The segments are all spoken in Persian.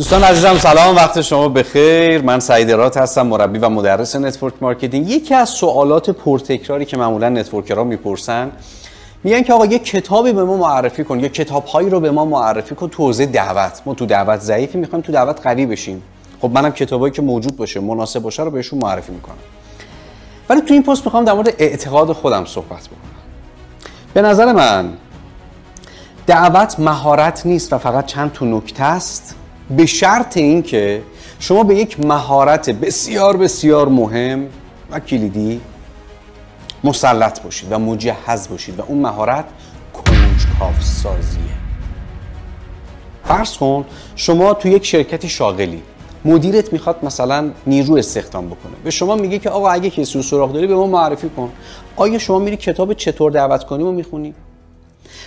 دوستان عزیزم سلام، وقت شما بخیر. من سعید راد هستم، مربی و مدرس نتورک مارکتینگ. یکی از سوالات پرتکراری که معمولا نتورکرها میپرسن میگن که آقا یه کتابی به ما معرفی کن، یا کتاب‌هایی رو به ما معرفی کن تو حوزه دعوت. ما تو دعوت ضعیفی، میخوایم تو دعوت قوی بشیم. خب منم کتابایی که موجود باشه، مناسب باشه رو بهشون معرفی میکنم. ولی تو این پست میخوام در مورد اعتقاد خودم صحبت بکنم. به نظر من دعوت مهارت نیست و فقط چند تا نکته است، به شرط اینکه شما به یک مهارت بسیار بسیار مهم و کلیدی مسلط باشید و مجهز باشید و اون مهارت کنجکاو سازیه. فرض کن شما تو یک شرکتی شاغلی، مدیرت میخواد مثلا نیرو استخدام بکنه، به شما میگه که آقا اگه کسی رو سراغ داری به ما معرفی کن. آیا شما میری کتاب چطور دعوت کنیم رو میخونی؟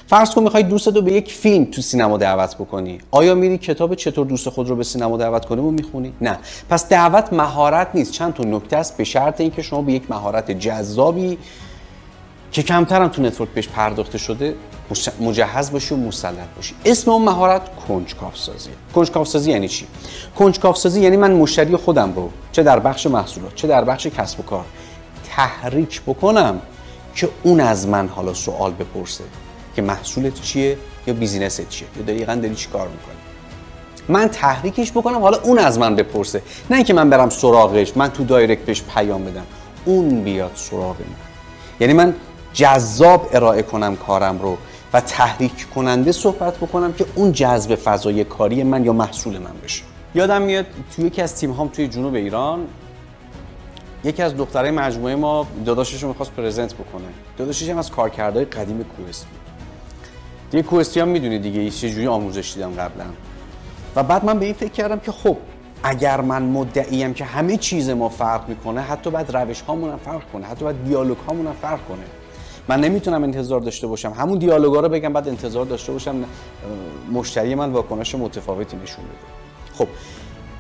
فرض کن میخوای دوستت رو به یک فیلم تو سینما دعوت بکنی، آیا میری کتاب چطور دوست خود رو به سینما دعوت کنیم رو میخونی؟ نه. پس دعوت مهارت نیست، چند تا نکته است، به شرط اینکه شما به یک مهارت جذابی که کمتر هم تو نتورک بهش پرداخته شده مجهز باشی و مسلط باشی. اسم اون مهارت کنجکاو سازیه. کنجکاو سازی یعنی چی؟ کنجکاو سازی یعنی من مشتری خودم رو چه در بخش محصولات چه در بخش کسب و کار تحریک بکنم که اون از من حالا سوال بپرسه که محصولت چیه یا بیزینست چیه یا دقیقاً داری چی کار میکنی. من تحریکش بکنم، حالا اون از من بپرسه، نه اینکه من برم سراغش، من تو دایرکت بهش پیام بدم، اون بیاد سراغ من. یعنی من جذاب ارائه کنم کارم رو و تحریک کننده صحبت بکنم که اون جذب فضای کاری من یا محصول من بشه. یادم میاد توی یکی از تیم هام توی جنوب ایران یکی از دخترای مجموعه ما داداشش رو می‌خواست پرزنت بکنه. داداشش هم از کارکردهای قدیم کوست بود. دیگه کوستی هم میدونی دیگه چه جوری آموزش دیدم قبلا. و بعد من به این فکر کردم که خب اگر من مدعیم که همه چیز ما فرق میکنه، حتی بعد روش هامون هم فرق کنه، حتی بعد دیالوگ هامون هم فرق کنه. من نمیتونم انتظار داشته باشم همون دیالوگا رو بگم بعد انتظار داشته باشم مشتری من واکنش متفاوتی نشون بده. خب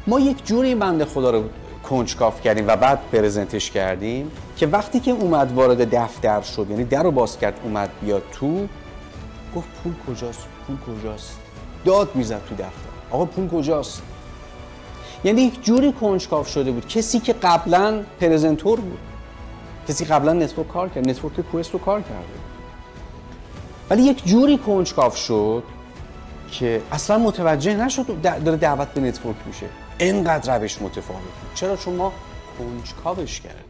ما یک جوری بنده خدا رو کنجکاو کردیم و بعد پرزنتش کردیم که وقتی که اومد وارد دفتر شد، یعنی در رو باز کرد اومد بیاد تو، گفت پول کجاست؟ پول کجاست؟ داد میزد تو دفتر، آقا پول کجاست؟ یعنی یک جوری کنجکاو شده بود، کسی که قبلا پرزنتور بود، کسی قبلا نتورک کار کرد، نتورک کوست رو کار کرده، ولی یک جوری کنجکاو شد که اصلا متوجه نشد داره دعوت به نتورک میشه. اینقدر روش متفاوت بود. چرا؟ چون ما کنجکاوش کردیم.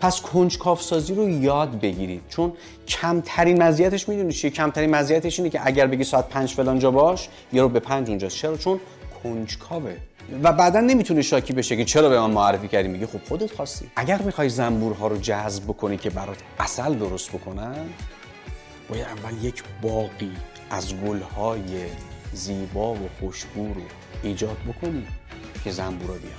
پس کنجکاو سازی رو یاد بگیرید، چون کمترین مزیتش میدونی چیه؟ کمترین مزیتش اینه که اگر بگی ساعت 5 فلان جا باش، یارو به 5 اونجاست. چرا؟ چون کنجکاوه و بعداً نمیتونه شاکی بشه که چرا به من معرفی کردی. میگه خب خودت خواستی. اگر میخوای زنبورها رو جذب بکنی که برات عسل درست بکنن، باید اول یک باغی از گل‌های زیبا و خوشبو رو ایجاد بکنی که زنبورا بیان.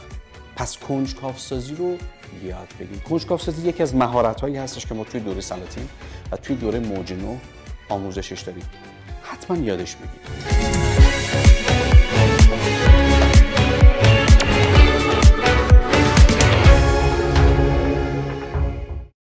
پس کنجکاو سازی رو یاد بگیرید. کنجکاو سازی یکی از مهارت‌هایی هستش که ما توی دوره سلاطین و توی دوره موج 9 آموزشش داریم. حتما یادش بگیرید.